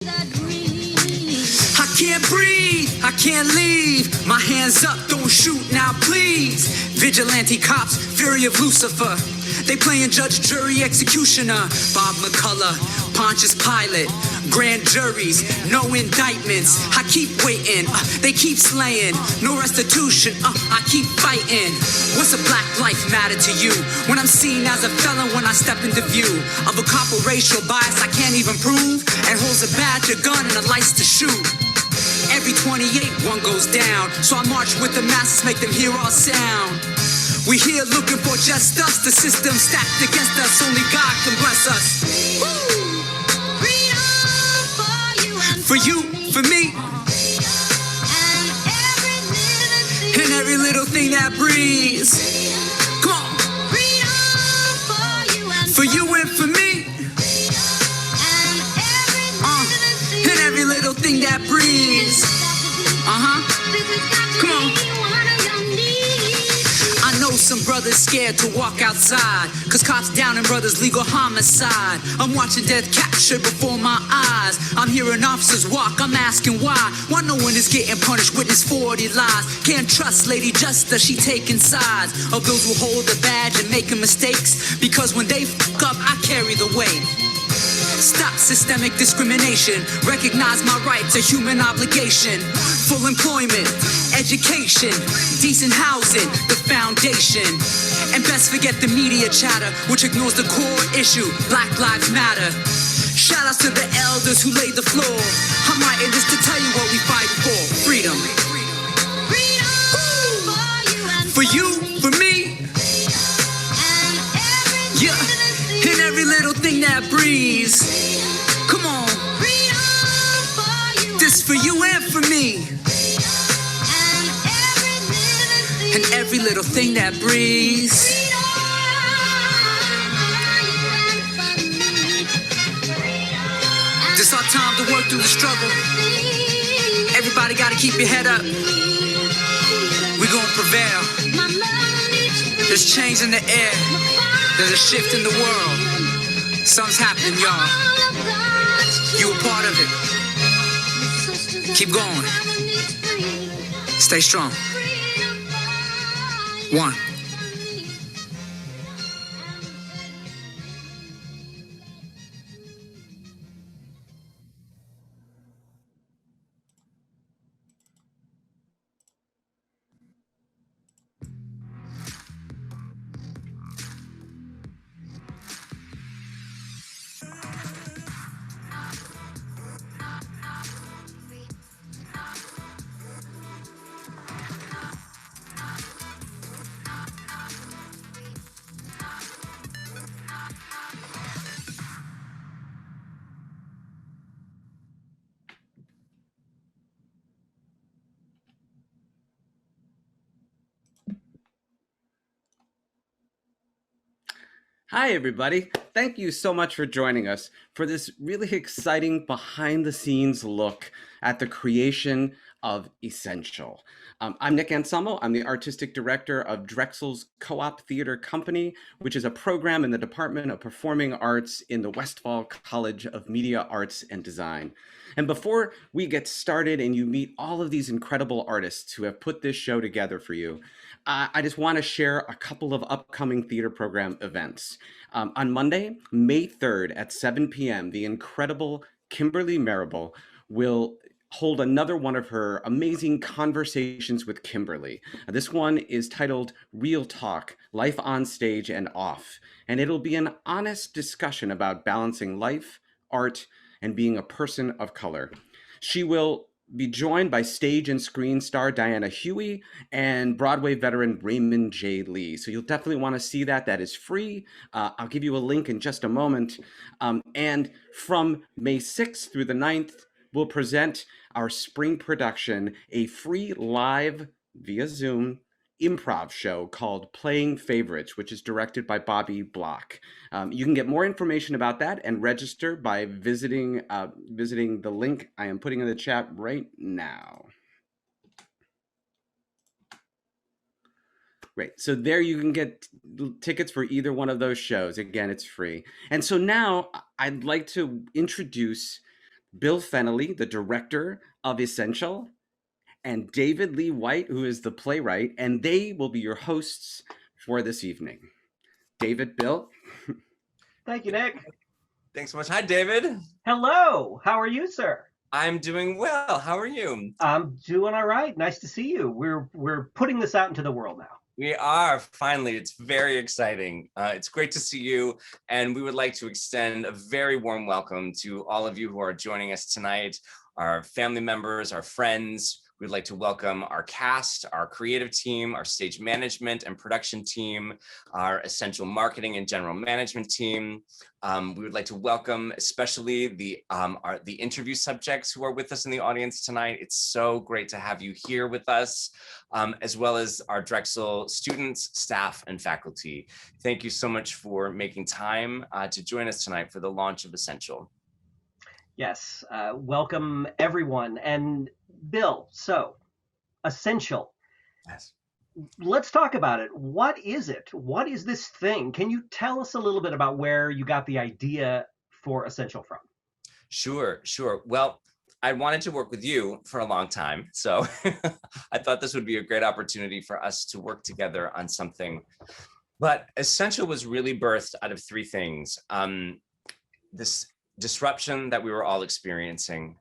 I can't breathe, I can't leave. My hands up, don't shoot now, please. Vigilante cops, fury of Lucifer. They playing judge, jury, executioner. Bob McCullough, Pontius Pilate. Grand juries, no indictments. I keep waiting, they keep slaying. No restitution, I keep fighting. What's a black life matter to you? When I'm seen as a felon when I step into view of a cop with racial bias I can't even prove, and holds a badge, a gun, and a license to shoot. Every 28, one goes down. So I march with the masses, make them hear our sound. We here looking for just us. The system stacked against us, only God can bless us. Woo! For you, for me, and every little thing that breathes. Come on. For you and for me, and every little thing that breathes. Come on. I know some brothers scared to walk outside, cause cops down in brothers' legal homicide. I'm watching death captured before my eyes. I'm hearing officers walk, I'm asking why. Why no one is getting punished, witness 40 lies. Can't trust Lady Justice, she taking sides of those who hold the badge and making mistakes. Because when they fuck up, I carry the weight. Stop systemic discrimination. Recognize my rights, a human obligation. Full employment, education, decent housing, the foundation. And best forget the media chatter, which ignores the core issue, Black Lives Matter. Shout outs to the elders who laid the floor. I'm writing this to tell you what we fight for. Freedom. For you, for me. Yeah. And every little thing that breathes. Come on. This for you and for me. And every little thing that breathes. This our time to work through the struggle. Everybody gotta keep your head up. We gonna prevail. There's change in the air. There's a shift in the world. Something's happening, y'all. You a part of it. Keep going. Stay strong. One. Hi, everybody. Thank you so much for joining us for this really exciting behind-the-scenes look at the creation of Essential. I'm Nick Anselmo. I'm the artistic director of Drexel's Co-op Theater Company, which is a program in the Department of Performing Arts in the Westfall College of Media Arts and Design. And before we get started and you meet all of these incredible artists who have put this show together for you, I just want to share a couple of upcoming theater program events. On Monday, May 3rd at 7 p.m., the incredible Kimberly Marable will hold another one of her amazing conversations with Kimberly. This one is titled Real Talk, Life on Stage and Off. And it'll be an honest discussion about balancing life, art, and being a person of color. She will be joined by stage and screen star Diana Huey and Broadway veteran Raymond J. Lee. So you'll definitely want to see that. That is free. I'll give you a link in just a moment. And from May 6th through the 9th, we'll present our spring production, a free live via Zoom improv show called Playing Favorites, which is directed by Bobby Block. You can get more information about that and register by visiting the link I am putting in the chat right now. Great. So there you can get tickets for either one of those shows. Again, it's free. And so now I'd like to introduce Bill Fennelly, the director of Essential, and David Lee White, who is the playwright, and they will be your hosts for this evening. David, Bill. Thank you, Nick. Thanks so much. Hi, David. Hello. How are you, sir? I'm doing well. How are you? I'm doing all right. Nice to see you. We're putting this out into the world now. We are, finally. It's very exciting. It's great to see you. And we would like to extend a very warm welcome to all of you who are joining us tonight, our family members, our friends. We'd like to welcome our cast, our creative team, our stage management and production team, our essential marketing and general management team. We would like to welcome especially the interview subjects who are with us in the audience tonight. It's so great to have you here with us, as well as our Drexel students, staff, and faculty. Thank you so much for making time to join us tonight for the launch of Essential. Yes, welcome everyone. And Bill, so Essential. Yes. Let's talk about it. What is it? What is this thing? Can you tell us a little bit about where you got the idea for Essential from? Sure. Well, I wanted to work with you for a long time, so I thought this would be a great opportunity for us to work together on something. But Essential was really birthed out of three things. This disruption that we were all experiencing,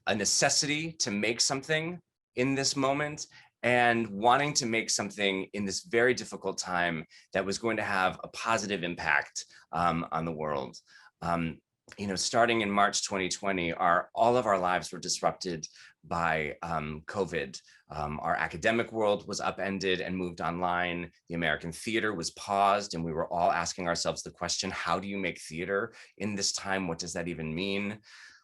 a necessity to make something in this moment, and wanting to make something in this very difficult time that was going to have a positive impact on the world. Starting in March 2020, all of our lives were disrupted by COVID. Our academic world was upended and moved online. The American theater was paused, and we were all asking ourselves the question, how do you make theater in this time? What does that even mean?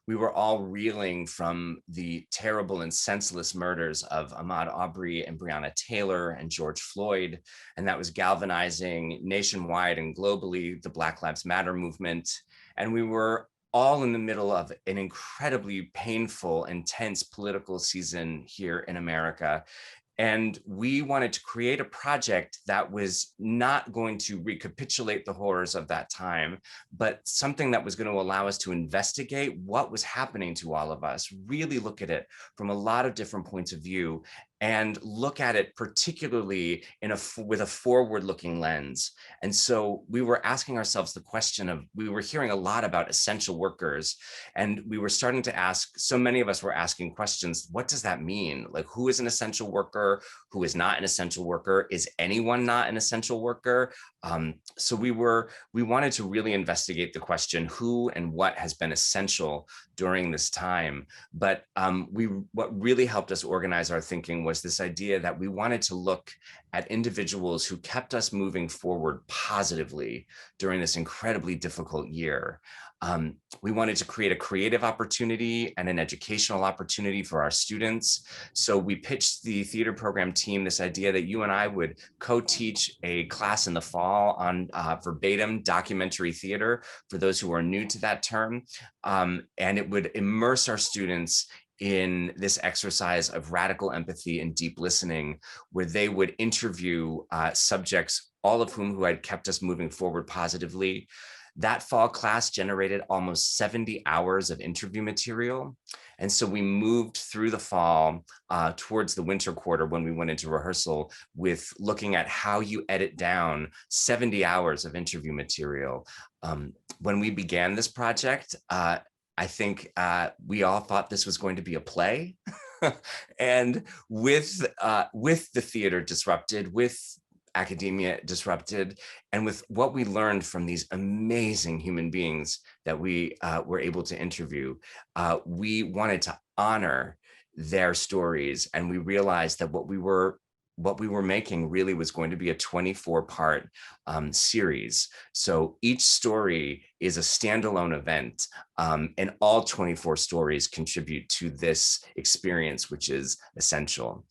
We were all reeling from the terrible and senseless murders of Ahmaud Arbery and Breonna Taylor and George Floyd, and that was galvanizing nationwide and globally the Black Lives Matter movement. And we were all in the middle of an incredibly painful, intense political season here in America. And we wanted to create a project that was not going to recapitulate the horrors of that time, but something that was going to allow us to investigate what was happening to all of us, really look at it from a lot of different points of view, and look at it particularly with a forward-looking lens. And so we were asking ourselves the question of, we were hearing a lot about essential workers, and we were starting to ask, so many of us were asking questions, what does that mean? Like, who is an essential worker? Who is not an essential worker? Is anyone not an essential worker? So we wanted to really investigate the question, who and what has been essential during this time. But what really helped us organize our thinking was this idea that we wanted to look at individuals who kept us moving forward positively during this incredibly difficult year. We wanted to create a creative opportunity and an educational opportunity for our students. So we pitched the theater program team this idea that you and I would co-teach a class in the fall on verbatim documentary theater for those who are new to that term. And it would immerse our students in this exercise of radical empathy and deep listening, where they would interview subjects, all of whom had kept us moving forward positively. That fall class generated almost 70 hours of interview material. And so we moved through the fall towards the winter quarter when we went into rehearsal with looking at how you edit down 70 hours of interview material. When we began this project, I think we all thought this was going to be a play. And with the theater disrupted, with academia disrupted, and with what we learned from these amazing human beings that we were able to interview, we wanted to honor their stories. And we realized that what we were making really was going to be a 24-part series. So each story is a standalone event, and all 24 stories contribute to this experience, which is essential.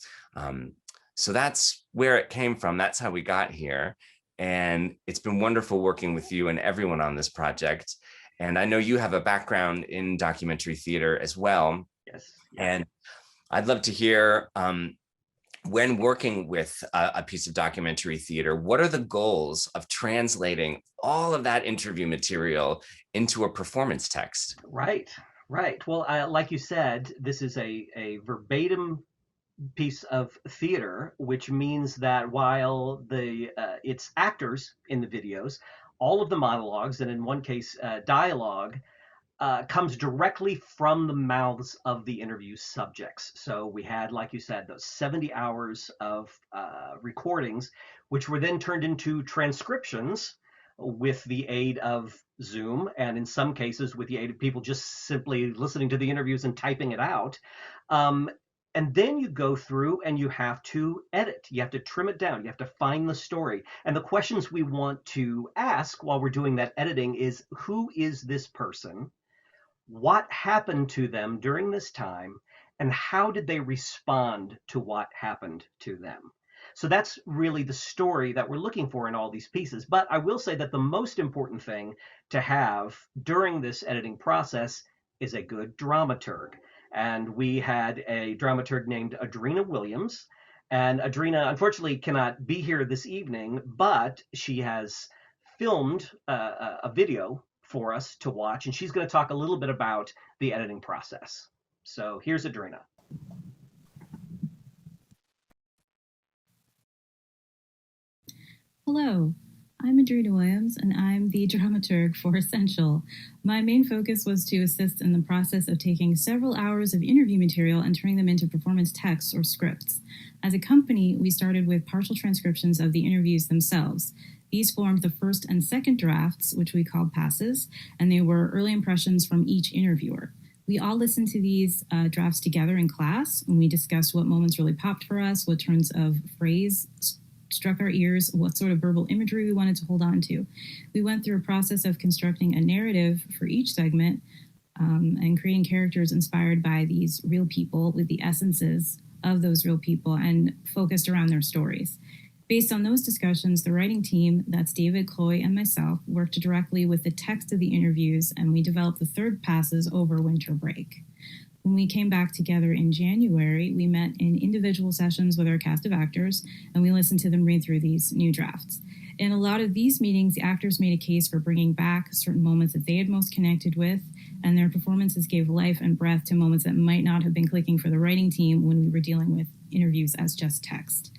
So that's where it came from. That's how we got here. And it's been wonderful working with you and everyone on this project. And I know you have a background in documentary theater as well. Yes. And I'd love to hear when working with a piece of documentary theater, what are the goals of translating all of that interview material into a performance text? Right, right. Well, like you said, this is a verbatim piece of theater, which means that while it's actors in the videos, all of the monologues, and in one case, dialogue, comes directly from the mouths of the interview subjects. So we had, like you said, those 70 hours of recordings, which were then turned into transcriptions with the aid of Zoom, and in some cases with the aid of people just simply listening to the interviews and typing it out. And then you go through and you have to edit. You have to trim it down. You have to find the story. And the questions we want to ask while we're doing that editing is, who is this person? What happened to them during this time? And how did they respond to what happened to them? So that's really the story that we're looking for in all these pieces. But I will say that the most important thing to have during this editing process is a good dramaturg. And we had a dramaturg named Adriana Williams. And Adriana, unfortunately, cannot be here this evening, but she has filmed a video for us to watch, and she's going to talk a little bit about the editing process. So here's Adriana. Hello, I'm Adriana Williams, and I'm the dramaturg for Essential. My main focus was to assist in the process of taking several hours of interview material and turning them into performance texts or scripts. As a company, we started with partial transcriptions of the interviews themselves. These formed the first and second drafts, which we called passes, and they were early impressions from each interviewer. We all listened to these drafts together in class, and we discussed what moments really popped for us, what turns of phrase struck our ears, what sort of verbal imagery we wanted to hold on to. We went through a process of constructing a narrative for each segment and creating characters inspired by these real people with the essences of those real people and focused around their stories. Based on those discussions, the writing team, that's David, Chloe, and myself, worked directly with the text of the interviews, and we developed the third passes over winter break. When we came back together in January, we met in individual sessions with our cast of actors, and we listened to them read through these new drafts. In a lot of these meetings, the actors made a case for bringing back certain moments that they had most connected with, and their performances gave life and breath to moments that might not have been clicking for the writing team when we were dealing with interviews as just text.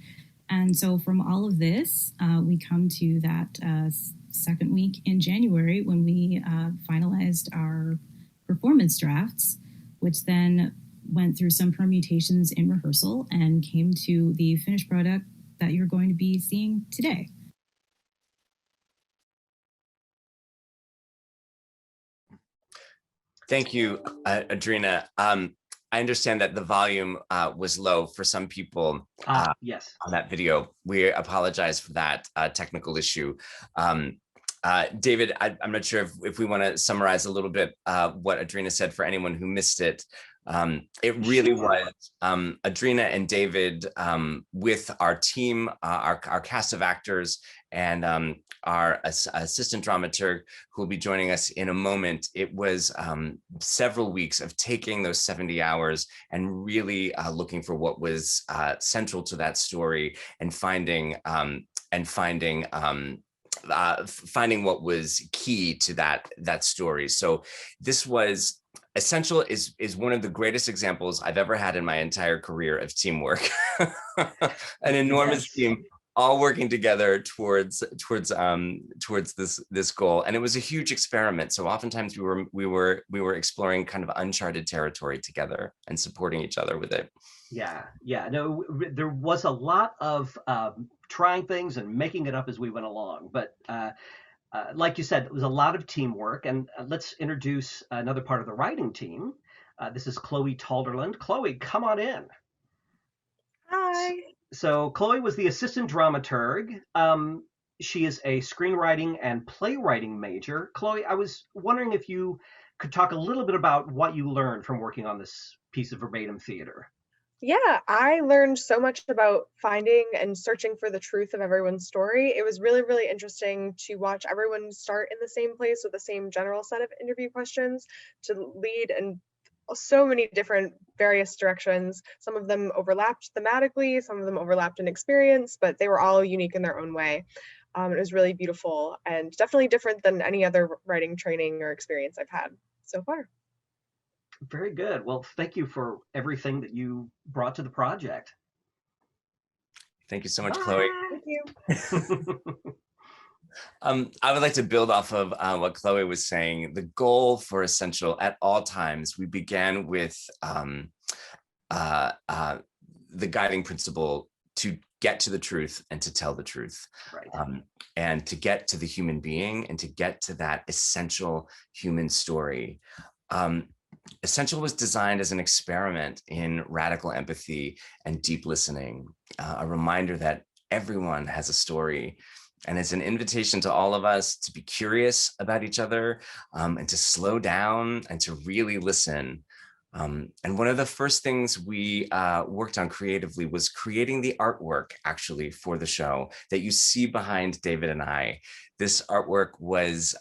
And so from all of this, we come to that second week in January when we finalized our performance drafts, which then went through some permutations in rehearsal and came to the finished product that you're going to be seeing today. Thank you, Adriana. I understand that the volume was low for some people Yes. on that video. We apologize for that technical issue. David, I'm not sure if we want to summarize a little bit what Adriana said for anyone who missed it. It really was Adriana and David with our team, our cast of actors, and our assistant dramaturg who will be joining us in a moment. It was several weeks of taking those 70 hours and really looking for what was central to that story and finding what was key to that story. So this was Essential is one of the greatest examples I've ever had in my entire career of teamwork. An enormous team all working together towards this goal, and it was a huge experiment. So oftentimes we were exploring kind of uncharted territory together and supporting each other with it. Yeah. No, there was a lot of trying things and making it up as we went along, but like you said, it was a lot of teamwork. And let's introduce another part of the writing team. This is Chloe Tolderland. Chloe, come on in. Hi. So Chloe was the assistant dramaturg. She is a screenwriting and playwriting major. Chloe, I was wondering if you could talk a little bit about what you learned from working on this piece of verbatim theater. Yeah, I learned so much about finding and searching for the truth of everyone's story. It was really, really interesting to watch everyone start in the same place with the same general set of interview questions to lead and so many different various directions. Some of them overlapped thematically, some of them overlapped in experience, but they were all unique in their own way. It was really beautiful and definitely different than any other writing training or experience I've had so far. Very good. Well, thank you for everything that you brought to the project. Thank you so much, Chloe. Thank you. I would like to build off of what Chloe was saying. The goal for Essential at all times, we began with the guiding principle to get to the truth and to tell the truth. Right. And to get to the human being and to get to that essential human story. Essential was designed as an experiment in radical empathy and deep listening, a reminder that everyone has a story. And it's an invitation to all of us to be curious about each other and to slow down and to really listen. And one of the first things we worked on creatively was creating the artwork actually for the show that you see behind David and I. This artwork was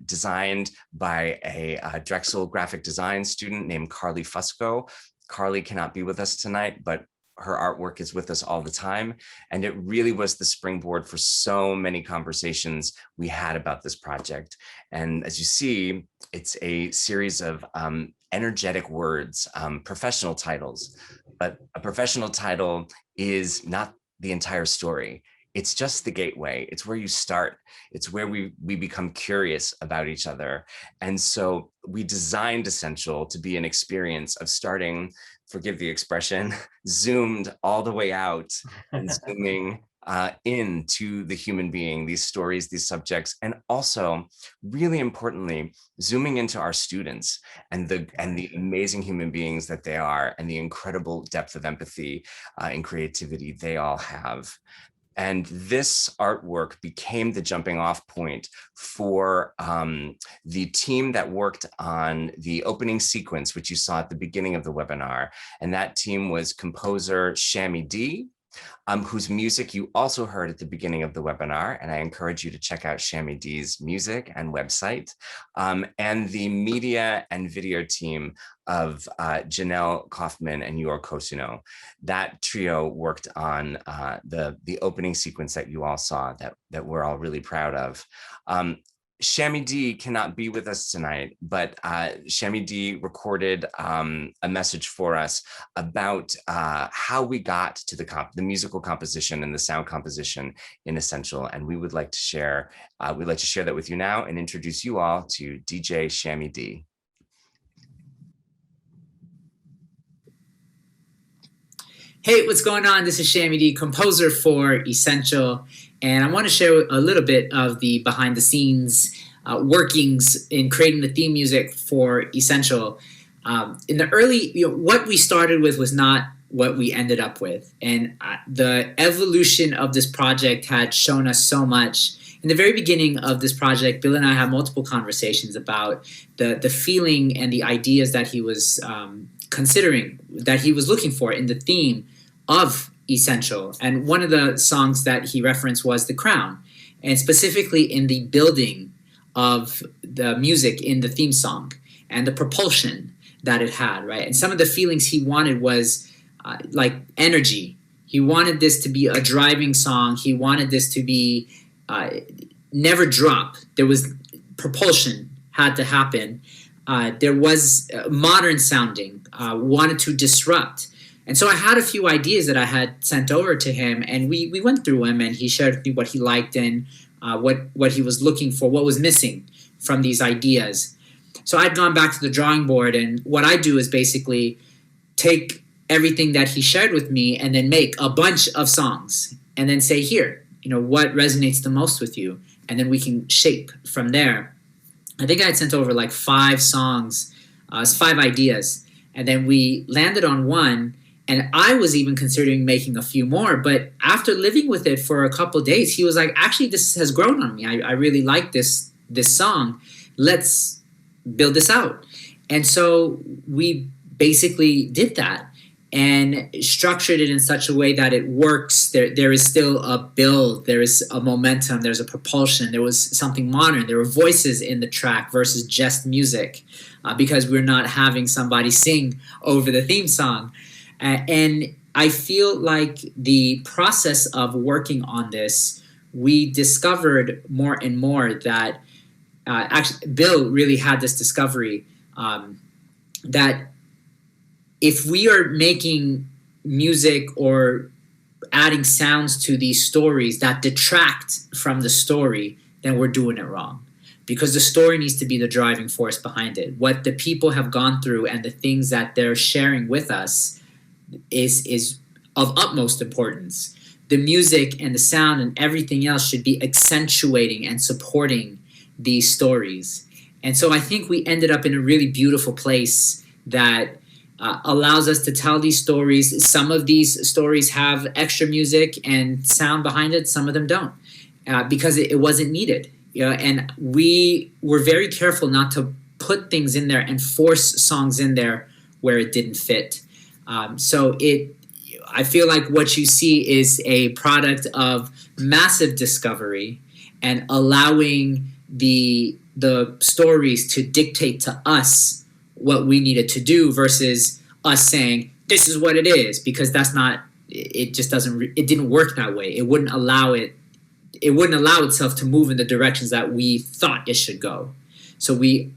designed by a Drexel graphic design student named Carly Fusco. Carly cannot be with us tonight, but her artwork is with us all the time. And it really was the springboard for so many conversations we had about this project. And as you see, it's a series of energetic words, professional titles, but a professional title is not the entire story. It's just the gateway. It's where you start. It's where we become curious about each other. And so we designed Essential to be an experience of starting, forgive the expression, zoomed all the way out and zooming into the human being, these stories, these subjects, and also, really importantly, zooming into our students and the amazing human beings that they are and the incredible depth of empathy and creativity they all have. And this artwork became the jumping off point for the team that worked on the opening sequence, which you saw at the beginning of the webinar. And that team was composer Shami D, whose music you also heard at the beginning of the webinar. And I encourage you to check out Shami D's music and website. And the media and video team of Janelle Kaufman and Yor Kosuno. That trio worked on the opening sequence that you all saw that we're all really proud of. Shami D cannot be with us tonight, but Shami D recorded a message for us about how we got to the musical composition and the sound composition in Essential, and we would like to share. We'd like to share that with you now and introduce you all to DJ Shami D. Hey, what's going on? This is Shami D, composer for Essential, and I want to share a little bit of the behind the scenes workings in creating the theme music for Essential. In the early, what we started with was not what we ended up with, and the evolution of this project had shown us so much. In the very beginning of this project, Bill and I had multiple conversations about the feeling and the ideas that he was considering, that he was looking for in the theme of Essential. And one of the songs that he referenced was The Crown, and specifically in the building of the music in the theme song and the propulsion that it had, right? And some of the feelings he wanted was like energy. He wanted this to be a driving song. He wanted this to be never drop. There was propulsion had to happen. There was modern sounding, wanted to disrupt. And so I had a few ideas that I had sent over to him, and we went through them, and he shared with me what he liked and what he was looking for, what was missing from these ideas. So I'd gone back to the drawing board, and what I do is basically take everything that he shared with me and then make a bunch of songs and then say, here, what resonates the most with you? And then we can shape from there. I think I had sent over like 5 songs, 5 ideas, and then we landed on one. And I was even considering making a few more, but after living with it for a couple of days, he was like, actually, this has grown on me. I really like this song. Let's build this out. And so we basically did that and structured it in such a way that it works. There is still a build, there is a momentum, there's a propulsion, there was something modern, there were voices in the track versus just music. because we're not having somebody sing over the theme song. And I feel like the process of working on this, we discovered more and more that actually Bill really had this discovery that if we are making music or adding sounds to these stories that detract from the story, then we're doing it wrong. Because the story needs to be the driving force behind it. What the people have gone through and the things that they're sharing with us is of utmost importance. The music and the sound and everything else should be accentuating and supporting these stories. And so I think we ended up in a really beautiful place that allows us to tell these stories. Some of these stories have extra music and sound behind it. Some of them don't, because it wasn't needed. And we were very careful not to put things in there and force songs in there where it didn't fit. I feel like what you see is a product of massive discovery and allowing the stories to dictate to us what we needed to do versus us saying, this is what it is, because that's not, it just doesn't, it didn't work that way. It wouldn't allow itself to move in the directions that we thought it should go. So we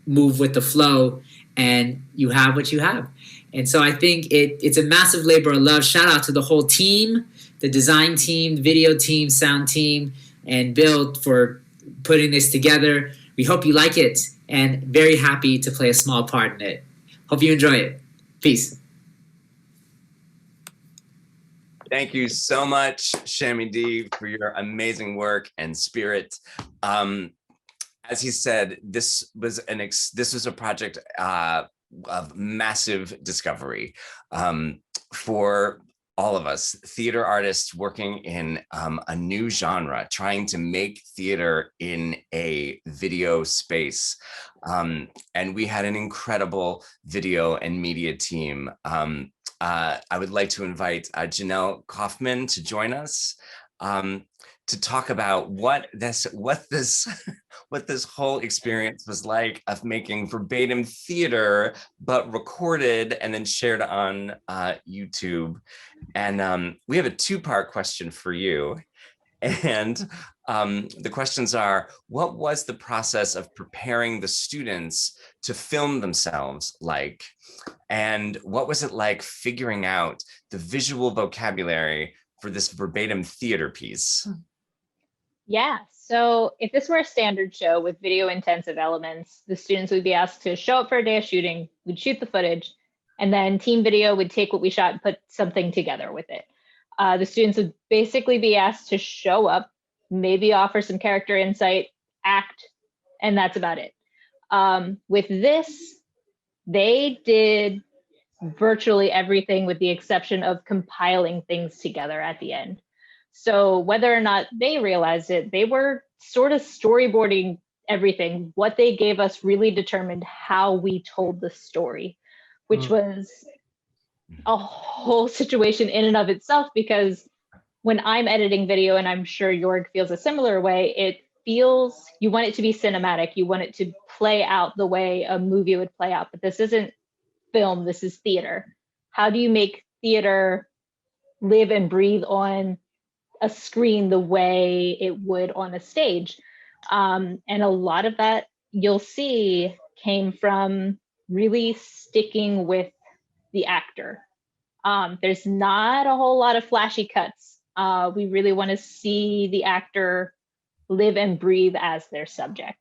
move with the flow and you have what you have. And so I think it's a massive labor of love. Shout out to the whole team, the design team, video team, sound team, and Bill for putting this together. We hope you like it and very happy to play a small part in it. Hope you enjoy it. Peace. Thank you so much, Shami D, for your amazing work and spirit. As he said, this was a project of massive discovery for all of us, theater artists working in a new genre, trying to make theater in a video space. And we had an incredible video and media team. I would like to invite Janelle Kaufman to join us to talk about what this whole experience was like of making verbatim theater, but recorded and then shared on YouTube. And we have a two-part question for you. And the questions are, what was the process of preparing the students to film themselves like? And what was it like figuring out the visual vocabulary for this verbatim theater piece? Yeah, so if this were a standard show with video intensive elements, the students would be asked to show up for a day of shooting, we'd shoot the footage, and then team video would take what we shot and put something together with it. The students would basically be asked to show up, maybe offer some character insight, act, and that's about it. With this, they did virtually everything with the exception of compiling things together at the end. So whether or not they realized it, they were sort of storyboarding everything. What they gave us really determined how we told the story, which was a whole situation in and of itself, because when I'm editing video, and I'm sure Jorg feels a similar way, it feels, you want it to be cinematic. You want it to play out the way a movie would play out, but this isn't film, this is theater. How do you make theater live and breathe on a screen the way it would on a stage? And a lot of that you'll see came from really sticking with the actor. There's not a whole lot of flashy cuts. We really want to see the actor live and breathe as their subject.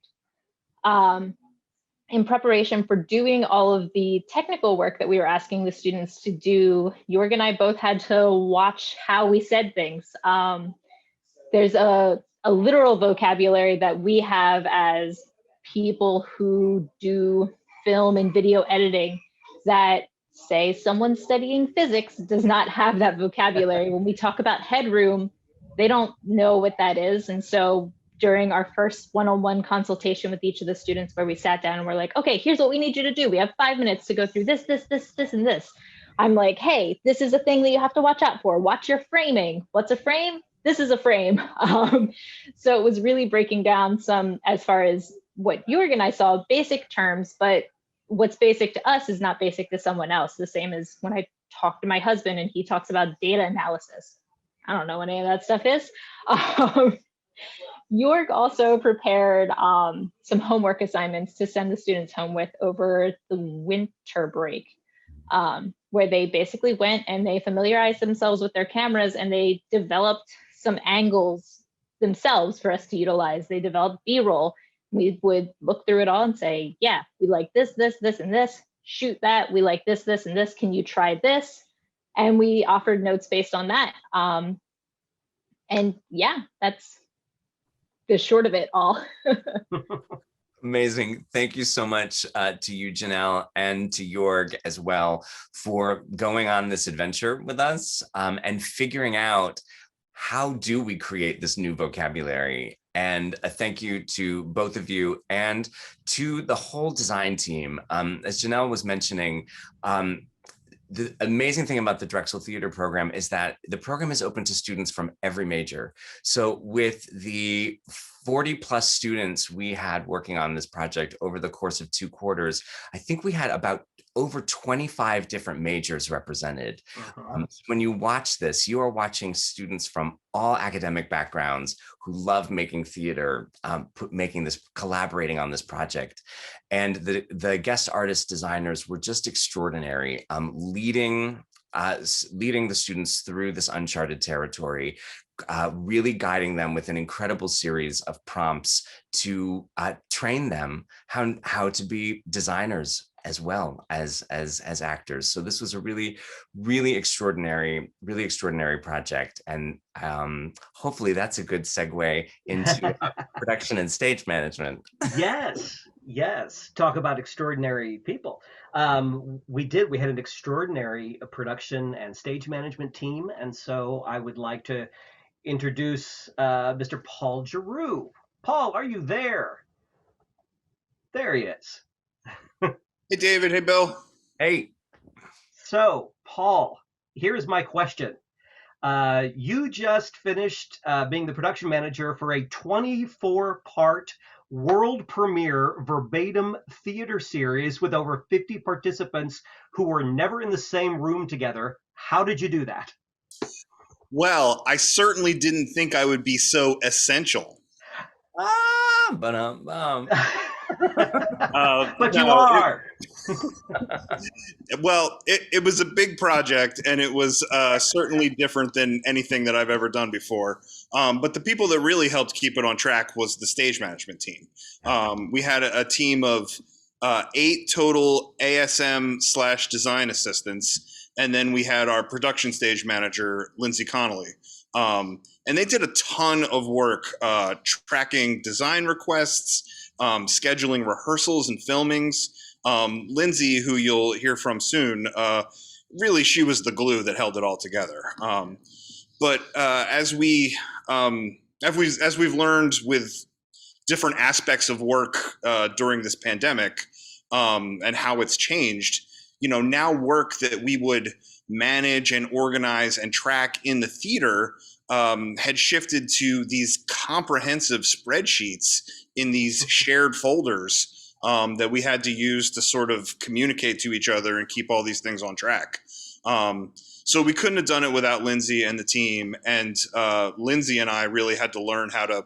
In preparation for doing all of the technical work that we were asking the students to do, Jorg and I both had to watch how we said things. There's a literal vocabulary that we have as people who do film and video editing that, say, someone studying physics does not have that vocabulary. When we talk about headroom, they don't know what that is. And so during our first one-on-one consultation with each of the students, where we sat down and we're like, okay, here's what we need you to do. We have 5 minutes to go through this, and this. I'm like, hey, this is a thing that you have to watch out for. Watch your framing. What's a frame? This is a frame. So it was really breaking down some, as far as what Jorg and I saw, basic terms, but what's basic to us is not basic to someone else. The same as when I talk to my husband and he talks about data analysis. I don't know what any of that stuff is. York also prepared some homework assignments to send the students home with over the winter break, where they basically went and they familiarized themselves with their cameras and they developed some angles themselves for us to utilize. They developed B-roll. We would look through it all and say, yeah, we like this, this, this, and this. Shoot that. We like this, this, and this. Can you try this? And we offered notes based on that. And yeah, that's the short of it all. Amazing. Thank you so much to you, Janelle, and to Jorg as well for going on this adventure with us and figuring out how do we create this new vocabulary. And a thank you to both of you and to the whole design team. As Janelle was mentioning, the amazing thing about the Drexel Theater program is that the program is open to students from every major. So with the 40 plus students we had working on this project over the course of 2 quarters, I think we had about over 25 different majors represented. When you watch this, you are watching students from all academic backgrounds who love making theater, collaborating on this project. And the guest artist designers were just extraordinary, leading the students through this uncharted territory, really guiding them with an incredible series of prompts to train them how to be designers as well as actors. So this was a really, really extraordinary project. And hopefully that's a good segue into production and stage management. Yes. Talk about extraordinary people. We had an extraordinary production and stage management team. And so I would like to introduce Mr. Paul Giroux. Paul, are you there? There he is. Hey, David. Hey, Bill. Hey. So, Paul, here's my question. You just finished being the production manager for a 24-part world premiere verbatim theater series with over 50 participants who were never in the same room together. How did you do that? Well, I certainly didn't think I would be so essential. But No, you are. Well, it was a big project, and it was certainly different than anything that I've ever done before. But the people that really helped keep it on track was the stage management team. We had a team of 8 total ASM/design assistants, and then we had our production stage manager, Lindsey Connelly. And they did a ton of work tracking design requests, scheduling rehearsals and filmings. Lindsey, who you'll hear from soon, really, she was the glue that held it all together. But as we've learned with different aspects of work during this pandemic and how it's changed, now work that we would manage and organize and track in the theater had shifted to these comprehensive spreadsheets in these shared folders that we had to use to sort of communicate to each other and keep all these things on track. So we couldn't have done it without Lindsey and the team. And Lindsey and I really had to learn how to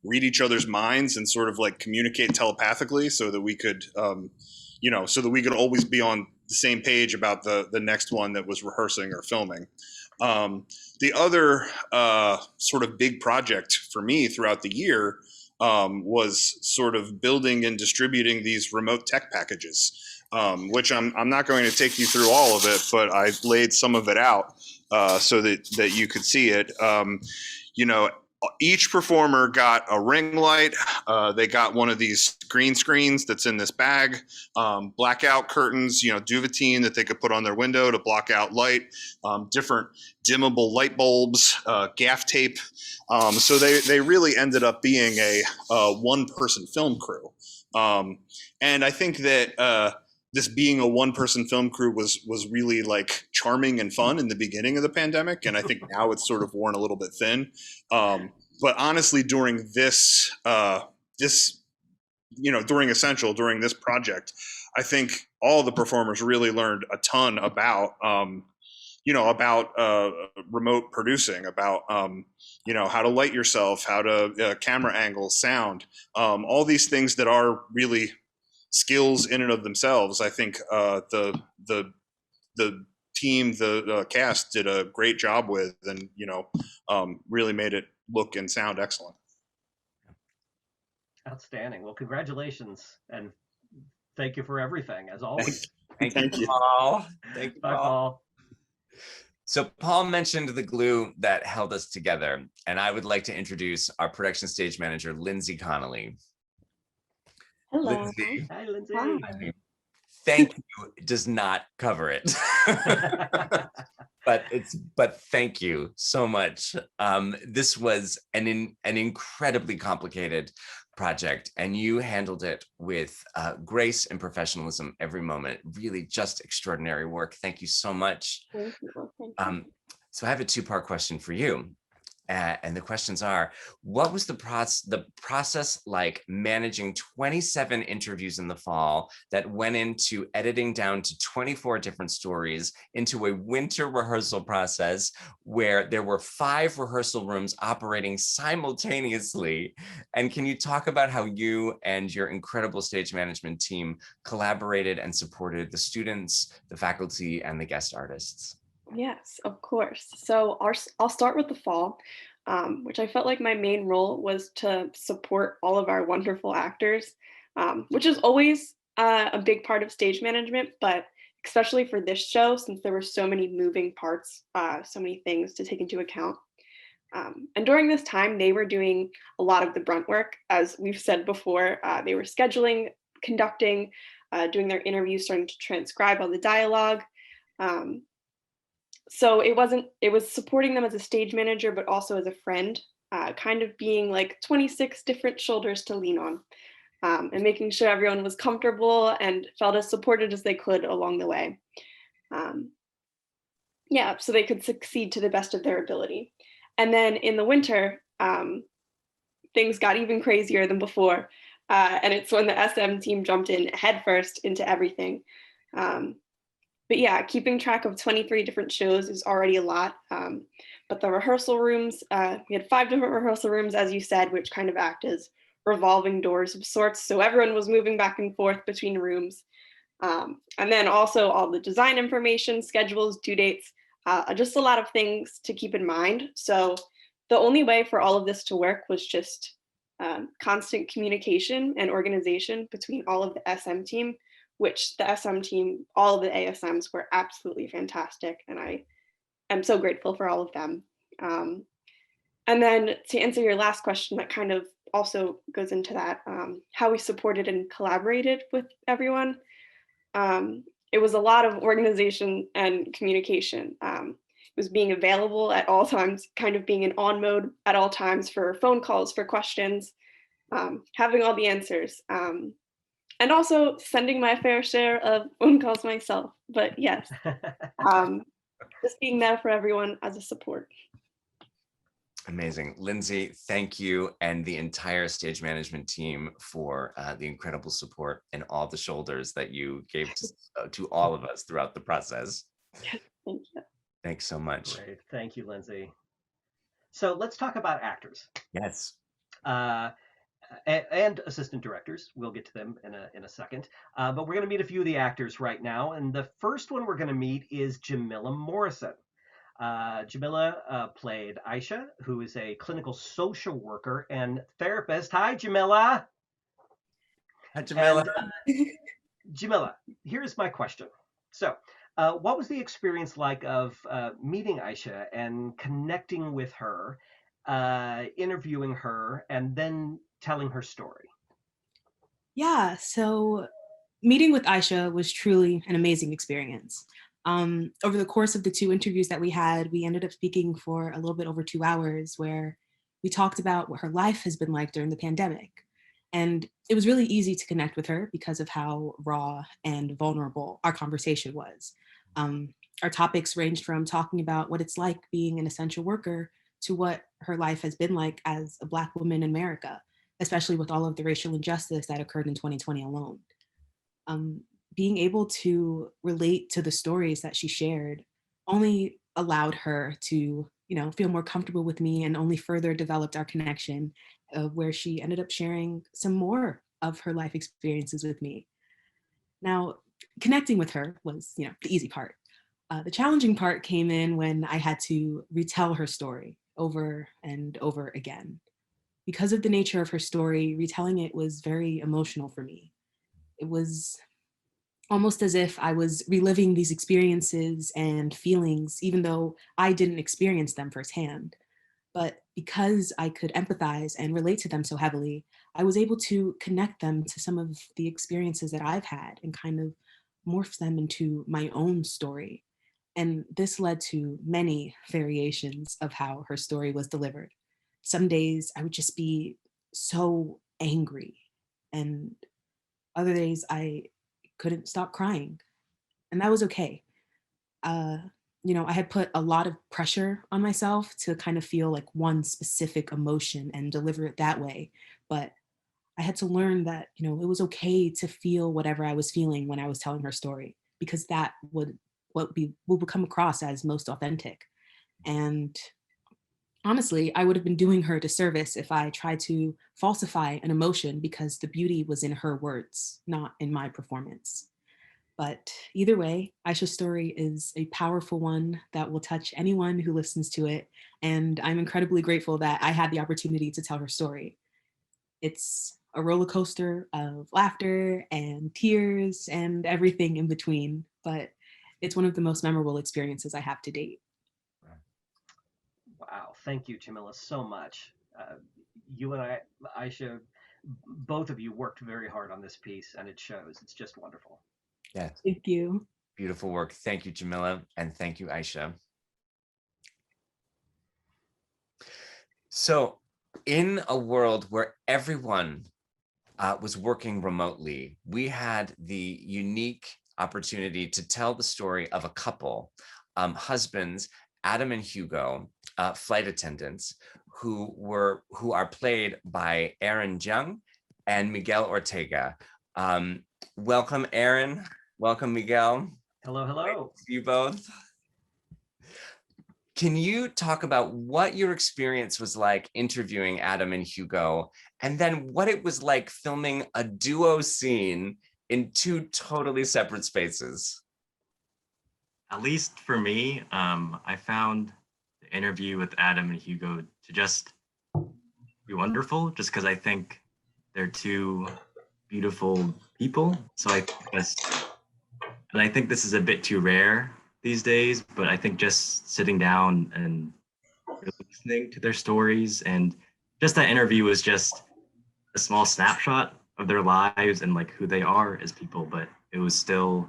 read each other's minds and sort of communicate telepathically so that we could, so that we could always be on the same page about the next one that was rehearsing or filming. The other sort of big project for me throughout the year was sort of building and distributing these remote tech packages, which I'm not going to take you through all of it, but I laid some of it out so that you could see it. Each performer got a ring light. They got one of these green screens that's in this bag, blackout curtains, duvetine that they could put on their window to block out light, different dimmable light bulbs, gaff tape. So they really ended up being a one-person film crew. And I think that this being a one-person film crew was really charming and fun in the beginning of the pandemic, and I think now it's sort of worn a little bit thin. But honestly, during during Essential, during this project, I think all the performers really learned a ton about remote producing, about how to light yourself, how to camera angles, sound, all these things that are really skills in and of themselves. I think the team, the cast did a great job with, and really made it look and sound excellent. Outstanding. Well, congratulations, and thank you for everything, as always. Thank you, Paul. Thank you, Bye, Paul. So Paul mentioned the glue that held us together, and I would like to introduce our production stage manager, Lindsey Connelly. Hello. Lindsey. Hi, Lindsey. Hi. Thank you does not cover it. but thank you so much. This was an incredibly complicated project, and you handled it with grace and professionalism every moment. Really just extraordinary work. Thank you so much. Thank you. So I have a two-part question for you. And the questions are, what was the process like managing 27 interviews in the fall that went into editing down to 24 different stories into a winter rehearsal process where there were 5 rehearsal rooms operating simultaneously? And can you talk about how you and your incredible stage management team collaborated and supported the students, the faculty, and the guest artists? Yes, of course. So I'll start with the fall, which I felt like my main role was to support all of our wonderful actors, which is always a big part of stage management, but especially for this show, since there were so many moving parts, so many things to take into account. And during this time, they were doing a lot of the brunt work. As we've said before, they were scheduling, conducting, doing their interviews, starting to transcribe all the dialogue. So it was supporting them as a stage manager, but also as a friend, kind of being like 26 different shoulders to lean on, and making sure everyone was comfortable and felt as supported as they could along the way. So they could succeed to the best of their ability. And then in the winter, things got even crazier than before. And it's when the SM team jumped in headfirst into everything. But yeah, keeping track of 23 different shows is already a lot. But the rehearsal rooms, we had 5 different rehearsal rooms, as you said, which kind of act as revolving doors of sorts. So everyone was moving back and forth between rooms. And then also all the design information, schedules, due dates, just a lot of things to keep in mind. So the only way for all of this to work was just constant communication and organization between all of the SM team, which the SM team, all of the ASMs were absolutely fantastic. And I am so grateful for all of them. And then to answer your last question, that kind of also goes into that, how we supported and collaborated with everyone. It was a lot of organization and communication. It was being available at all times, kind of being in on mode at all times for phone calls, for questions, having all the answers. And also sending my fair share of phone calls myself. But yes, just being there for everyone as a support. Amazing. Lindsey, thank you, and the entire stage management team for the incredible support and all the shoulders that you gave to all of us throughout the process. Yes, thank you. Thanks so much. Great. Thank you, Lindsey. So let's talk about actors. Yes. And assistant directors. We'll get to them in a second. But we're going to meet a few of the actors right now. And the first one we're going to meet is Jamila Morrison. Jamila played Aisha, who is a clinical social worker and therapist. Hi, Jamila. Hi, Jamila. And, Jamila, here's my question. So, what was the experience like of meeting Aisha and connecting with her, interviewing her, and then telling her story? Yeah, so meeting with Aisha was truly an amazing experience. Over the course of the 2 interviews that we had, we ended up speaking for a little bit over 2 hours, where we talked about what her life has been like during the pandemic. And it was really easy to connect with her because of how raw and vulnerable our conversation was. Our topics ranged from talking about what it's like being an essential worker to what her life has been like as a Black woman in America, especially with all of the racial injustice that occurred in 2020 alone. being able to relate to the stories that she shared only allowed her to, feel more comfortable with me, and only further developed our connection, where she ended up sharing some more of her life experiences with me. Now, connecting with her was, the easy part. The challenging part came in when I had to retell her story over and over again. Because of the nature of her story, retelling it was very emotional for me. It was almost as if I was reliving these experiences and feelings, even though I didn't experience them firsthand. But because I could empathize and relate to them so heavily, I was able to connect them to some of the experiences that I've had and kind of morph them into my own story. And this led to many variations of how her story was delivered. Some days I would just be so angry, and other days I couldn't stop crying. And that was okay. I had put a lot of pressure on myself to kind of feel like one specific emotion and deliver it that way. But I had to learn that, it was okay to feel whatever I was feeling when I was telling her story, because that would come across as most authentic. And honestly, I would have been doing her a disservice if I tried to falsify an emotion, because the beauty was in her words, not in my performance. But either way, Aisha's story is a powerful one that will touch anyone who listens to it. And I'm incredibly grateful that I had the opportunity to tell her story. It's a roller coaster of laughter and tears and everything in between, but it's one of the most memorable experiences I have to date. Wow, thank you, Jamila, so much. You and Aisha, both of you worked very hard on this piece, and it shows. It's just wonderful. Yes. Thank you. Beautiful work. Thank you, Jamila, and thank you, Aisha. So, in a world where everyone was working remotely, we had the unique opportunity to tell the story of a couple, husbands, Adam and Hugo, flight attendants, who are played by Aaron Jung and Miguel Ortega. Welcome, Aaron. Welcome, Miguel. Hello, hello. Great to see you both. Can you talk about what your experience was like interviewing Adam and Hugo, and then what it was like filming a duo scene in two totally separate spaces? At least for me, I found the interview with Adam and Hugo to just be wonderful, just because I think they're two beautiful people. So I think this is a bit too rare these days, but I think just sitting down and really listening to their stories, and just that interview was just a small snapshot of their lives and like who they are as people, but it was still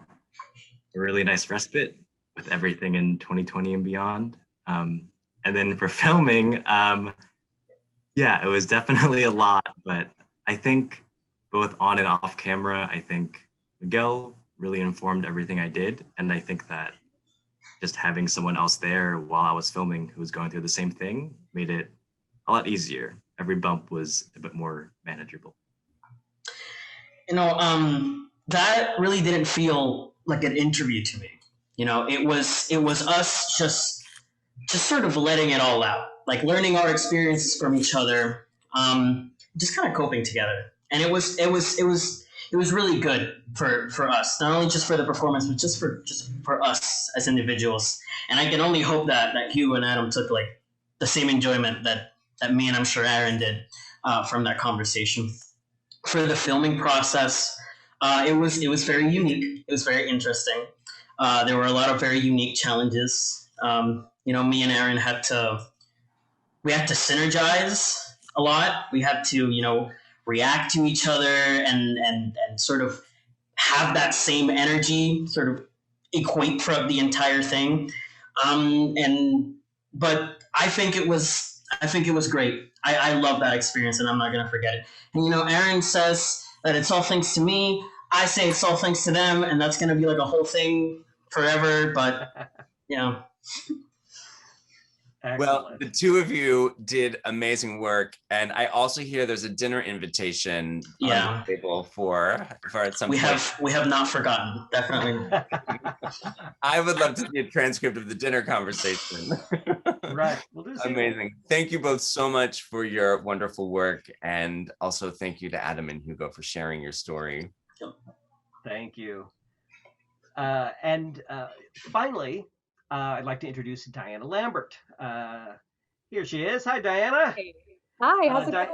a really nice respite with everything in 2020 and beyond. And then for filming, it was definitely a lot, but I think both on and off camera, I think Miguel really informed everything I did. And I think that just having someone else there while I was filming who was going through the same thing made it a lot easier. Every bump was a bit more manageable. That really didn't feel like an interview to me. It was us just sort of letting it all out, like learning our experiences from each other, just kind of coping together. And it was really good for us, not only just for the performance, but just for us as individuals. And I can only hope that Hugo and Adam took like the same enjoyment that me and I'm sure Aaron did from that conversation. For the filming process, it was very unique. It was very interesting. There were a lot of very unique challenges. Me and Aaron had to synergize a lot. We had to, react to each other and sort of have that same energy sort of equate throughout the entire thing. But I think it was great. I love that experience, and I'm not going to forget it. And, Aaron says that it's all thanks to me. I say it's all thanks to them, and that's going to be like a whole thing forever. But, Well, Excellent. the two of you did amazing work, and I also hear there's a dinner invitation on the table for at some point. We have not forgotten, definitely. I would love to see a transcript of the dinner conversation. Right. We'll do the sequel. Amazing. Thank you both so much for your wonderful work, and also thank you to Adam and Hugo for sharing your story. Thank you. And finally, I'd like to introduce Diana Lambert. Here she is. Hi, Diana. Hey. Hi, how's it going?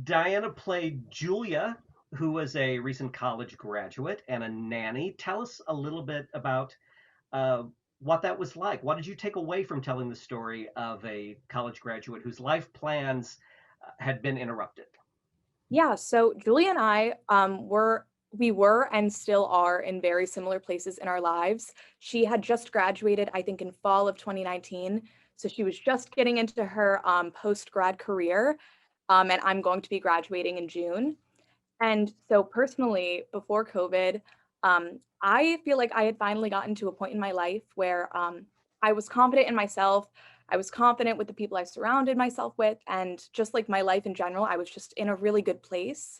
Diana played Julia, who was a recent college graduate and a nanny. Tell us a little bit about what that was like. What did you take away from telling the story of a college graduate whose life plans had been interrupted? Yeah, so Julia and I we were and still are in very similar places in our lives. She had just graduated, I think, in fall of 2019. So she was just getting into her post-grad career, and I'm going to be graduating in June. And so personally, before COVID, I feel like I had finally gotten to a point in my life where I was confident in myself. I was confident with the people I surrounded myself with, and just like my life in general, I was just in a really good place.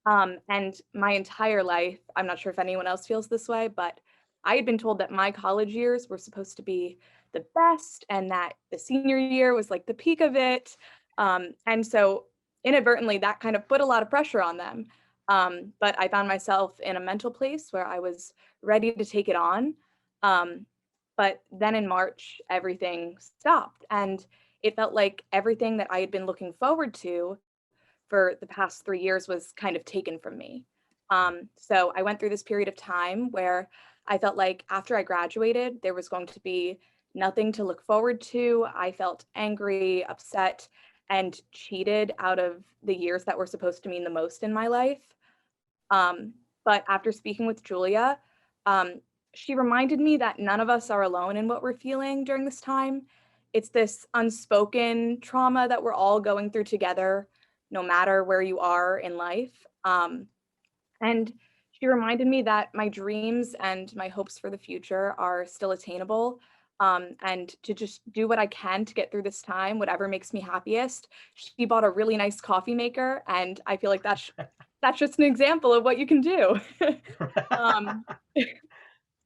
And my entire life, I'm not sure if anyone else feels this way, but I had been told that my college years were supposed to be the best and that the senior year was like the peak of it. And so inadvertently, that kind of put a lot of pressure on them. But I found myself in a mental place where I was ready to take it on. But then in March, everything stopped. And it felt like everything that I had been looking forward to for the past 3 years was kind of taken from me. So I went through this period of time where I felt like after I graduated, there was going to be nothing to look forward to. I felt angry, upset, and cheated out of the years that were supposed to mean the most in my life. But after speaking with Julia, she reminded me that none of us are alone in what we're feeling during this time. It's this unspoken trauma that we're all going through together, no matter where you are in life. And she reminded me that my dreams and my hopes for the future are still attainable, and to just do what I can to get through this time, whatever makes me happiest. She bought a really nice coffee maker, and I feel like that's just an example of what you can do.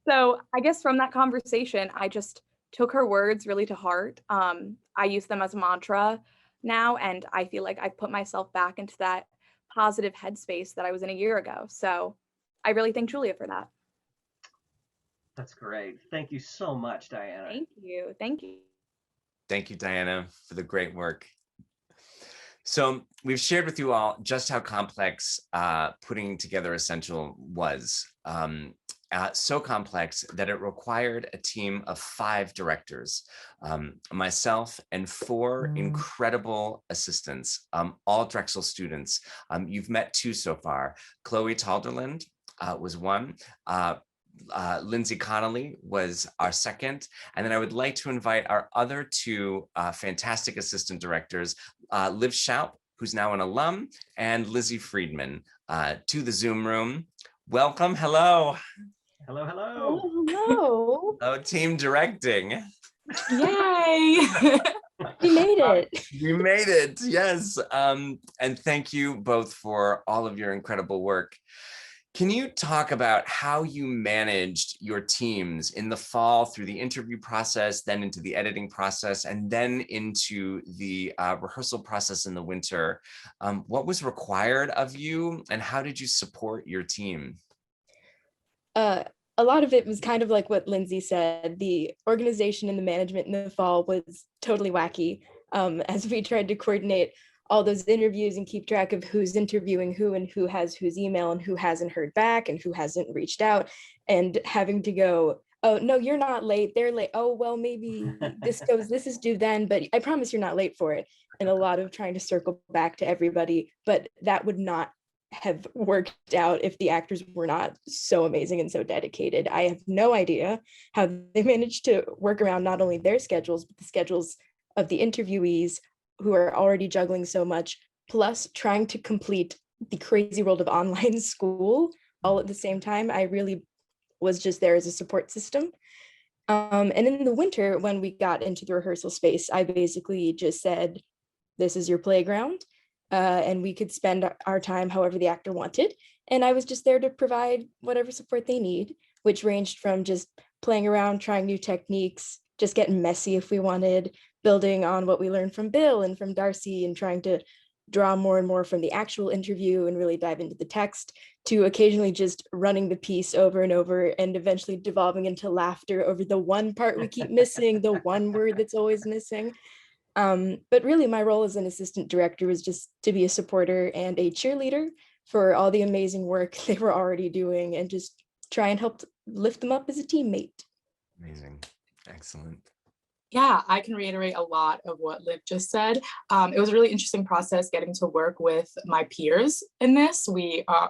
So I guess from that conversation, I just took her words really to heart. I use them as a mantra now, and I feel like I've put myself back into that positive headspace that I was in a year ago. So I really thank Julia for that. That's great. Thank you so much, Diana. Thank you. Thank you. Thank you, Diana, for the great work. So we've shared with you all just how complex putting together Essential was. So complex that it required a team of 5 directors, myself and 4 incredible assistants, all Drexel students. You've met 2 so far. Chloe Tolderland was one. Lindsey Connelly was our second. And then I would like to invite our other 2 fantastic assistant directors, Liv Schaup, who's now an alum, and Lizzie Friedman, to the Zoom room. Welcome. Hello. Hello, hello. Hello. Oh, team directing. Yay. We made it. You made it, yes. And thank you both for all of your incredible work. Can you talk about how you managed your teams in the fall through the interview process, then into the editing process, and then into the rehearsal process in the winter? What was required of you, and how did you support your team? A lot of it was kind of like what Lindsey said. The organization and the management in the fall was totally wacky, as we tried to coordinate all those interviews and keep track of who's interviewing who and who has whose email and who hasn't heard back and who hasn't reached out, and having to go, oh, no, you're not late, they're late. Oh, well, maybe this is due then, but I promise you're not late for it. And a lot of trying to circle back to everybody, but that would not have worked out if the actors were not so amazing and so dedicated. I have no idea how they managed to work around not only their schedules, but the schedules of the interviewees who are already juggling so much, plus trying to complete the crazy world of online school all at the same time. I really was just there as a support system. And in the winter, when we got into the rehearsal space, I basically just said, this is your playground, and we could spend our time however the actor wanted. And I was just there to provide whatever support they need, which ranged from just playing around, trying new techniques, just getting messy if we wanted, building on what we learned from Bill and from Darcy, and trying to draw more and more from the actual interview and really dive into the text, to occasionally just running the piece over and over and eventually devolving into laughter over the one part we keep missing, the one word that's always missing. But really my role as an assistant director was just to be a supporter and a cheerleader for all the amazing work they were already doing, and just try and help lift them up as a teammate. Amazing. Excellent. Yeah, I can reiterate a lot of what Liv just said. It was a really interesting process getting to work with my peers in this.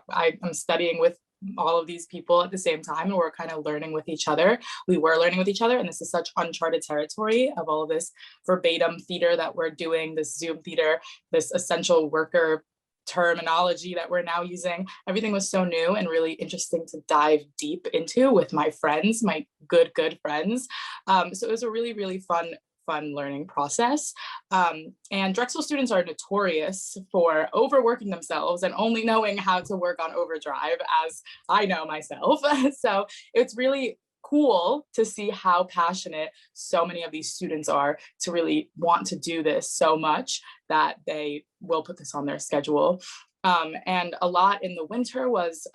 I am studying with all of these people at the same time, and we're kind of learning with each other. We were learning with each other, and this is such uncharted territory of all of this verbatim theater that we're doing, this Zoom theater, this essential worker terminology that we're now using. Everything was so new and really interesting to dive deep into with my friends, my good friends. So it was a really, really fun learning process. And Drexel students are notorious for overworking themselves and only knowing how to work on overdrive, as I know myself. So it's really cool to see how passionate so many of these students are to really want to do this so much that they will put this on their schedule. And a lot in the winter was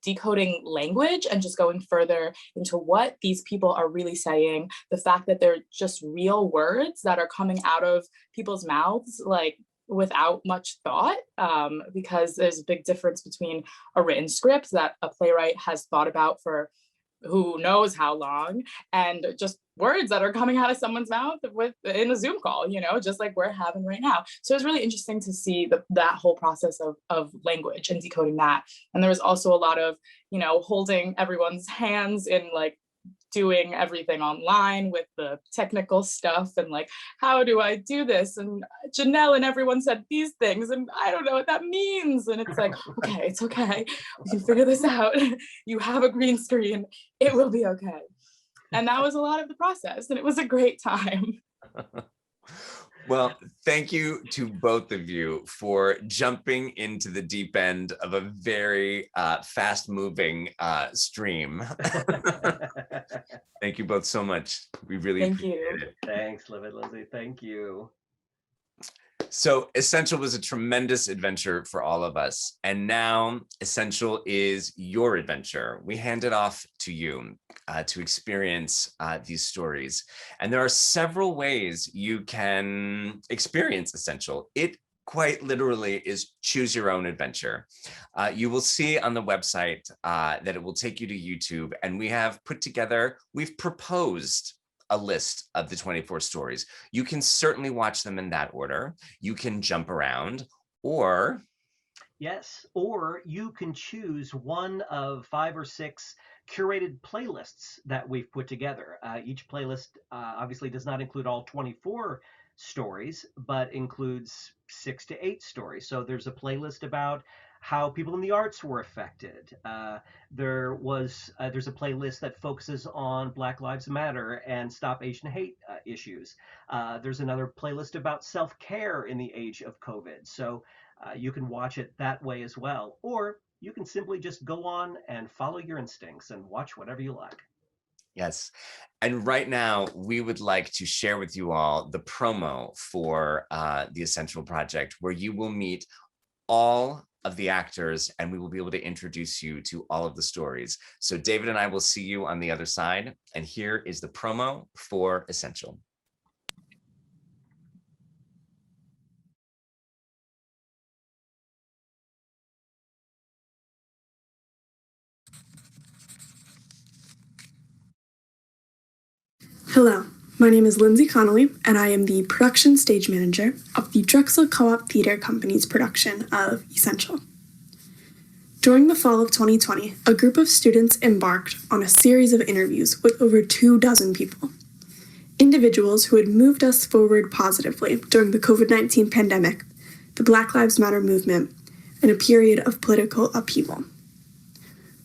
decoding language and just going further into what these people are really saying, the fact that they're just real words that are coming out of people's mouths, like without much thought, because there's a big difference between a written script that a playwright has thought about for who knows how long, and just words that are coming out of someone's mouth in a Zoom call, just like we're having right now. So it was really interesting to see that whole process of language and decoding that. And there was also a lot of, holding everyone's hands in like doing everything online with the technical stuff and like, how do I do this? And Janelle and everyone said these things and I don't know what that means. And it's like, okay, it's okay. We can figure this out. You have a green screen. It will be okay. And that was a lot of the process, and it was a great time. Well, thank you to both of you for jumping into the deep end of a very fast-moving stream. Thank you both so much. We really appreciate it. Thanks, Liv and Lindsey. Thank you. So Essential was a tremendous adventure for all of us. And now Essential is your adventure. We hand it off to you to experience these stories. And there are several ways you can experience Essential. It quite literally is choose your own adventure. You will see on the website that it will take you to YouTube. And we've proposed a list of the 24 stories. You can certainly watch them in that order. You can jump around, or... Yes, or you can choose one of 5 or 6 curated playlists that we've put together. Each playlist obviously does not include all 24 stories, but includes 6 to 8 stories. So there's a playlist about how people in the arts were affected. There's a playlist that focuses on Black Lives Matter and Stop Asian Hate issues. There's another playlist about self-care in the age of COVID. So you can watch it that way as well. Or you can simply just go on and follow your instincts and watch whatever you like. Yes. And right now, we would like to share with you all the promo for the Essential Project, where you will meet all of the actors and we will be able to introduce you to all of the stories. So David and I will see you on the other side. And here is the promo for Essential. Hello, my name is Lindsey Connelly, and I am the production stage manager of the Drexel Co-op Theatre Company's production of Essential. During the fall of 2020, a group of students embarked on a series of interviews with over 24 people. Individuals who had moved us forward positively during the COVID-19 pandemic, the Black Lives Matter movement, and a period of political upheaval.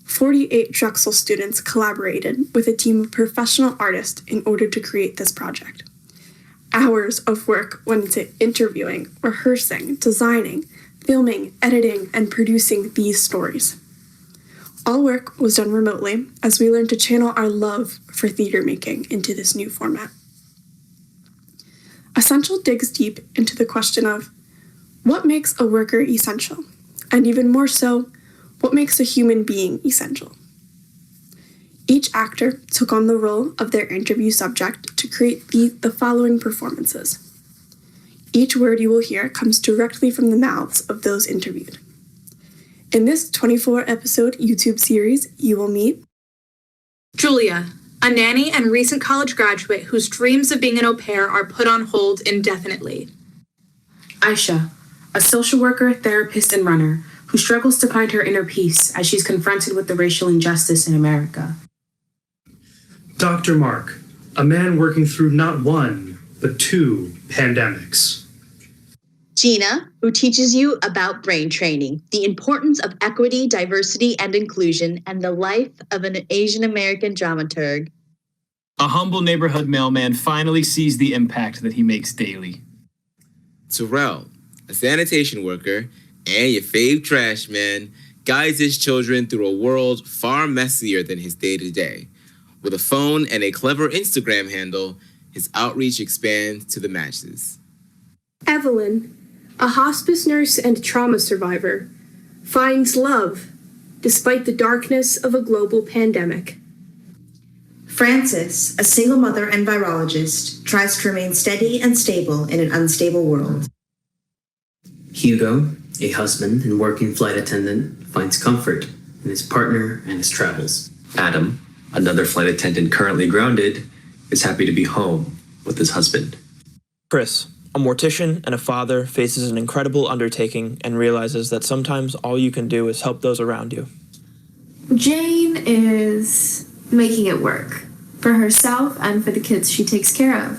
48 Drexel students collaborated with a team of professional artists in order to create this project. Hours of work went into interviewing, rehearsing, designing, filming, editing, and producing these stories. All work was done remotely as we learned to channel our love for theater making into this new format. Essential digs deep into the question of what makes a worker essential, and even more so, what makes a human being essential. Each actor took on the role of their interview subject to create the following performances. Each word you will hear comes directly from the mouths of those interviewed. In this 24-episode YouTube series, you will meet Julia, a nanny and recent college graduate whose dreams of being an au pair are put on hold indefinitely. Aisha, a social worker, therapist, and runner who struggles to find her inner peace as she's confronted with the racial injustice in America. Dr. Mark, a man working through not one, but two pandemics. Gina, who teaches you about brain training, the importance of equity, diversity, and inclusion, and the life of an Asian American dramaturg. A humble neighborhood mailman finally sees the impact that he makes daily. Terrell, a sanitation worker and your fave trash man, guides his children through a world far messier than his day-to-day. With a phone and a clever Instagram handle, his outreach expands to the masses. Evelyn, a hospice nurse and trauma survivor, finds love despite the darkness of a global pandemic. Frances, a single mother and virologist, tries to remain steady and stable in an unstable world. Hugo, a husband and working flight attendant, finds comfort in his partner and his travels. Adam, another flight attendant currently grounded, is happy to be home with his husband. Chris, a mortician and a father, faces an incredible undertaking and realizes that sometimes all you can do is help those around you. Jane is making it work for herself and for the kids she takes care of.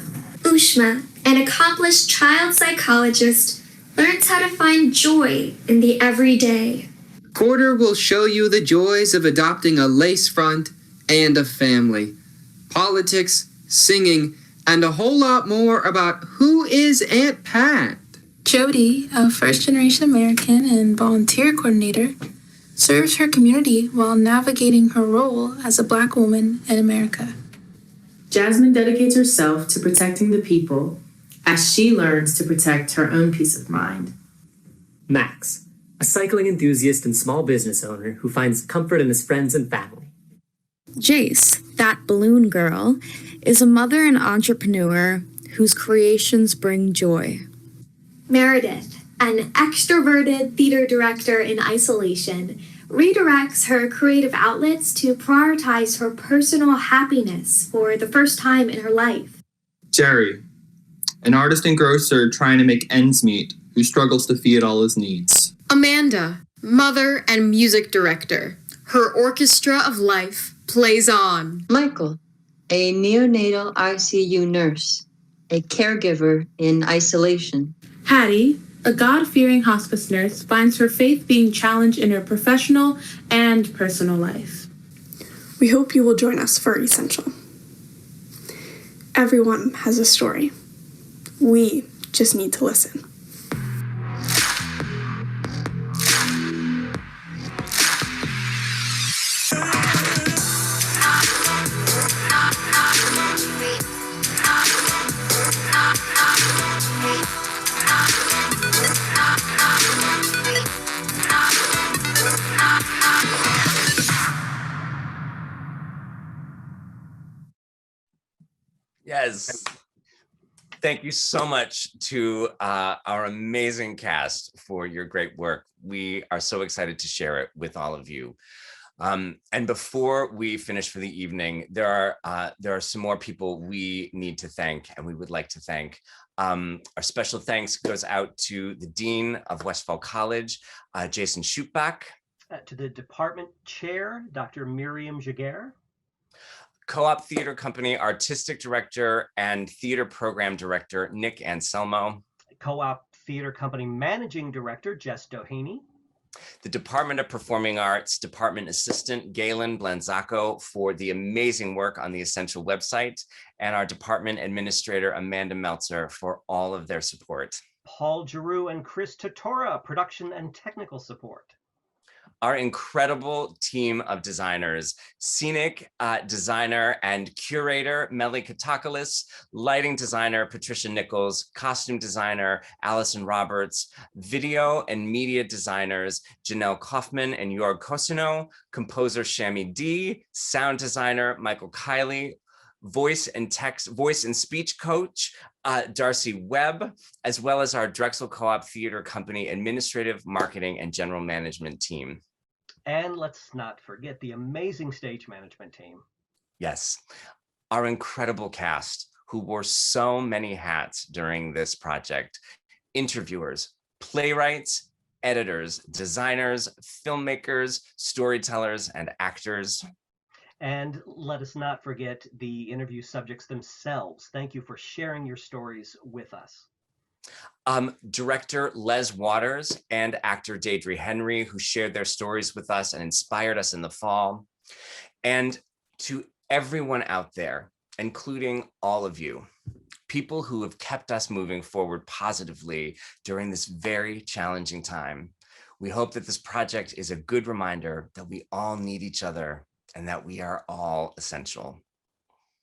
Ushma, an accomplished child psychologist, learns how to find joy in the everyday. Porter will show you the joys of adopting a lace front and a family, politics, singing, and a whole lot more about who is Aunt Pat. Jody, a first-generation American and volunteer coordinator, serves her community while navigating her role as a Black woman in America. Jasmine dedicates herself to protecting the people as she learns to protect her own peace of mind. Max, a cycling enthusiast and small business owner who finds comfort in his friends and family. Jace, that balloon girl, is a mother and entrepreneur whose creations bring joy. Meredith, an extroverted theater director in isolation, redirects her creative outlets to prioritize her personal happiness for the first time in her life. Jerry, an artist and grocer trying to make ends meet who struggles to feed all his needs. Amanda, mother and music director. Her orchestra of life plays on. Michael, a neonatal ICU nurse, a caregiver in isolation. Hattie, a God-fearing hospice nurse, finds her faith being challenged in her professional and personal life. We hope you will join us for Essential. Everyone has a story. We just need to listen. Yes. Thank you so much to our amazing cast for your great work. We are so excited to share it with all of you. And before we finish for the evening, there are some more people we need to thank, and we would like to thank. Our special thanks goes out to the Dean of Westfall College, Jason Schutbach. To the department chair, Dr. Miriam Jaguar. Co-op Theater Company Artistic Director and Theater Program Director, Nick Anselmo. Co-op Theater Company Managing Director, Jess Doheny. The Department of Performing Arts Department Assistant Galen Blanzacco for the amazing work on the Essential website, and our Department Administrator Amanda Meltzer for all of their support. Paul Giroux and Chris Totora, production and technical support. Our incredible team of designers, scenic designer and curator, Melly Katakalis, lighting designer, Patricia Nichols, costume designer, Allison Roberts, video and media designers, Janelle Kaufman and Jorg Cosino, composer Shami D, sound designer, Michael Kiley, voice and speech coach, Darcy Webb, as well as our Drexel Co-op Theater Company administrative, marketing, and general management team. And let's not forget the amazing stage management team. Yes, our incredible cast who wore so many hats during this project. Interviewers, playwrights, editors, designers, filmmakers, storytellers, and actors. And let us not forget the interview subjects themselves. Thank you for sharing your stories with us. Director Les Waters and actor Deirdre Henry, who shared their stories with us and inspired us in the fall. And to everyone out there, including all of you, people who have kept us moving forward positively during this very challenging time. We hope that this project is a good reminder that we all need each other and that we are all essential.